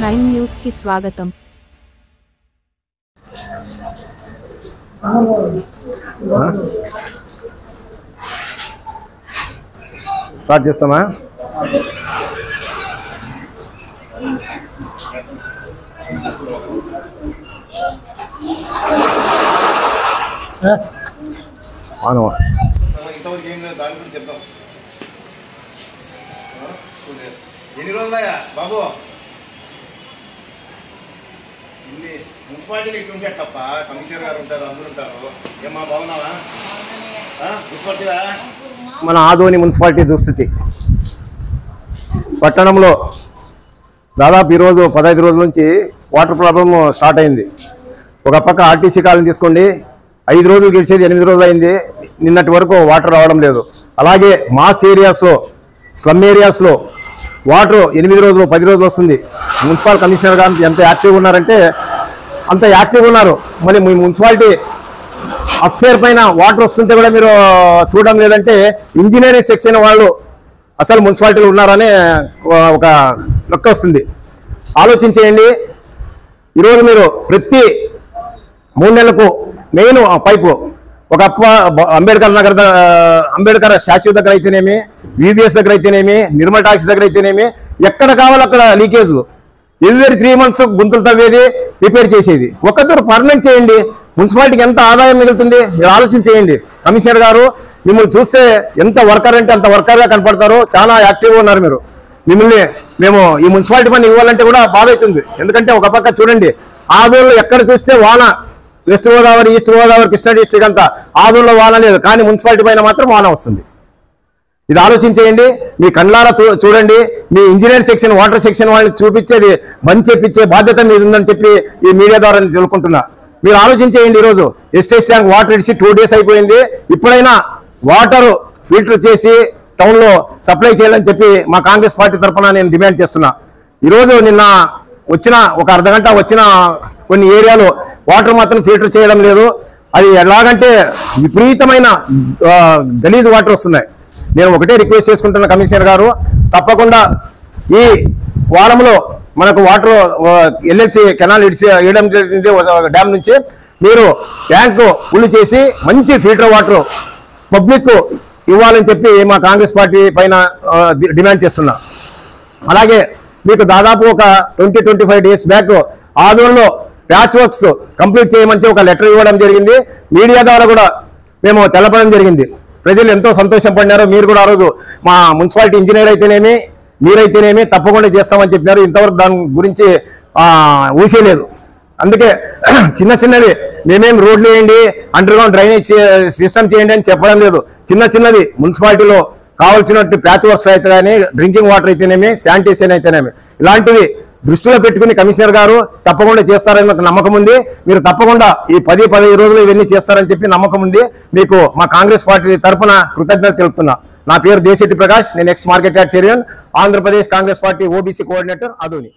Prime news కి స్వాగతం. Start చేస్తామా? ఎన్ని రోజులయ్యా బాబు మున్సిపాలిటీలు ఇటు ఉంటే తప్ప కమిషనర్ గారు ఉంటారు, అందరూ ఉంటారు. ఏమా బాగున్నావా? గుర్తుపట్టివా? మన ఆదోని మున్సిపాలిటీ దుస్థితి పట్టణంలో దాదాపు ఈరోజు 15 రోజుల నుంచి వాటర్ ప్రాబ్లం స్టార్ట్ అయింది. ఒక పక్క ఆర్టీసీ కాలనీ తీసుకోండి, 5 రోజులు గడిచేది 8 రోజులు అయింది. నిన్నటి వరకు వాటర్ రావడం లేదు. అలాగే మాస్ ఏరియాస్లో, స్లమ్ ఏరియాస్లో వాటర్ 8 రోజులు 10 రోజులు వస్తుంది. మున్సిపల్ కమిషనర్ గారు ఎంత యాక్టివ్గా ఉన్నారంటే అంత యాక్టివ్గా ఉన్నారు. మళ్ళీ మీ మున్సిపాలిటీ అఫేర్ పైన వాటర్ వస్తుంటే కూడా మీరు చూడడం లేదంటే ఇంజనీరింగ్ సెక్షన్ వాళ్ళు అసలు మున్సిపాలిటీలో ఉన్నారనే ఒక లెక్క వస్తుంది. ఆలోచించేయండి. ఈరోజు మీరు ప్రతి 3 నెలలకు మెయిన్ పైపు ఒక అంబేద్కర్ స్టాచ్యూ దగ్గర అయితేనేమి, విబిఎస్ దగ్గర అయితేనేమి, నిర్మల్ టాక్సీ దగ్గర అయితేనేమి, ఎక్కడ కావాలో అక్కడ లీకేజ్లు. ఎవ్రీ 3 months గుంతలు తవ్వేది, రిపేర్ చేసేది. ఒక్కతూరు పర్మనెంట్ చేయండి. మున్సిపాలిటీకి ఎంత ఆదాయం మిగులుతుంది మీరు ఆలోచన చేయండి. కమిషనర్ గారు మిమ్మల్ని చూస్తే ఎంత వర్కర్ అంటే అంత వర్కర్గా కనపడతారు. చాలా యాక్టివ్గా ఉన్నారు మీరు. మిమ్మల్ని మేము ఈ మున్సిపాలిటీ పని ఇవ్వాలంటే కూడా బాధ అవుతుంది. ఎందుకంటే ఒక పక్క చూడండి, ఆదోళ్ళు ఎక్కడ చూస్తే వాన, west Godavari, east Godavari, Krishna district అంతా ఆదోళ్ళలో వాన లేదు, కానీ మున్సిపాలిటీ పైన మాత్రం వాన వస్తుంది. ఇది ఆలోచించేయండి. మీ కళ్ళారా చూడండి. మీ ఇంజనీర్ సెక్షన్, వాటర్ సెక్షన్ వాళ్ళని చూపించేది బంద్ చేపించే బాధ్యత మీద ఉందని చెప్పి ఈ మీడియా ద్వారా నేను తెలుసుకుంటున్నా. మీరు ఆలోచించేయండి. ఈరోజు ఎస్టేట్ ట్యాంక్ వాటర్ ఇడిచి 2 days అయిపోయింది. ఇప్పుడైనా వాటర్ ఫిల్టర్ చేసి టౌన్లో సప్లై చేయాలని చెప్పి మా కాంగ్రెస్ పార్టీ తరఫున నేను డిమాండ్ చేస్తున్నా. ఈరోజు నిన్న వచ్చిన ఒక అర్ధగంట వచ్చిన కొన్ని ఏరియాలో వాటర్ మాత్రం ఫిల్టర్ చేయడం లేదు. అది ఎలాగంటే విపరీతమైన గలీజ్ వాటర్ వస్తున్నాయి. నేను ఒకటే రిక్వెస్ట్ చేసుకుంటున్న కమిషనర్ గారు, తప్పకుండా ఈ వారంలో మనకు వాటర్ ఎల్ఎల్సి కెనాల్ ఇవ్వడం జరిగింది డ్యామ్ నుంచి. మీరు ట్యాంకు ఫుల్ చేసి మంచి ఫిల్టర్ వాటర్ పబ్లిక్ ఇవ్వాలని చెప్పి మా కాంగ్రెస్ పార్టీ పైన డిమాండ్ చేస్తున్నా. అలాగే మీకు దాదాపు ఒక 20-25 days బ్యాక్ ఆదోళనలో ప్యాచ్ వర్క్స్ కంప్లీట్ చేయమని ఒక లెటర్ ఇవ్వడం జరిగింది. మీడియా ద్వారా కూడా మేము తెలపడం జరిగింది. ప్రజలు ఎంతో సంతోషం పడినారు. మీరు కూడా ఆ రోజు మా మున్సిపాలిటీ ఇంజనీర్ అయితేనేమి, మీరైతేనేమి తప్పకుండా చేస్తామని చెప్పినారు. ఇంతవరకు దాని గురించి ఊసేలేదు. అందుకే చిన్నవి మేమేం రోడ్లు వేయండి, అండర్ గ్రౌండ్ డ్రైనేజ్ సిస్టమ్ చేయండి అని చెప్పడం లేదు. చిన్నవి మున్సిపాలిటీలో కావాల్సినట్టు ప్యాచ్ వర్క్స్ అయితే కానీ, డ్రింకింగ్ వాటర్ అయితేనేమి, శానిటేషన్ అయితేనేమి, ఇలాంటివి దృష్టిలో పెట్టుకుని కమిషనర్ గారు తప్పకుండా చేస్తారని నాకు నమ్మకం ఉంది. మీరు తప్పకుండా ఈ 10-15 రోజులు ఇవన్నీ చేస్తారని చెప్పి నమ్మకం ఉంది. మీకు మా కాంగ్రెస్ పార్టీ తరఫున కృతజ్ఞత తెలుపుతున్నా. నా పేరు దేశెట్టి ప్రకాష్. నేను X market yard chairman, Andhra Pradesh Congress party OBC coordinator, Adoni.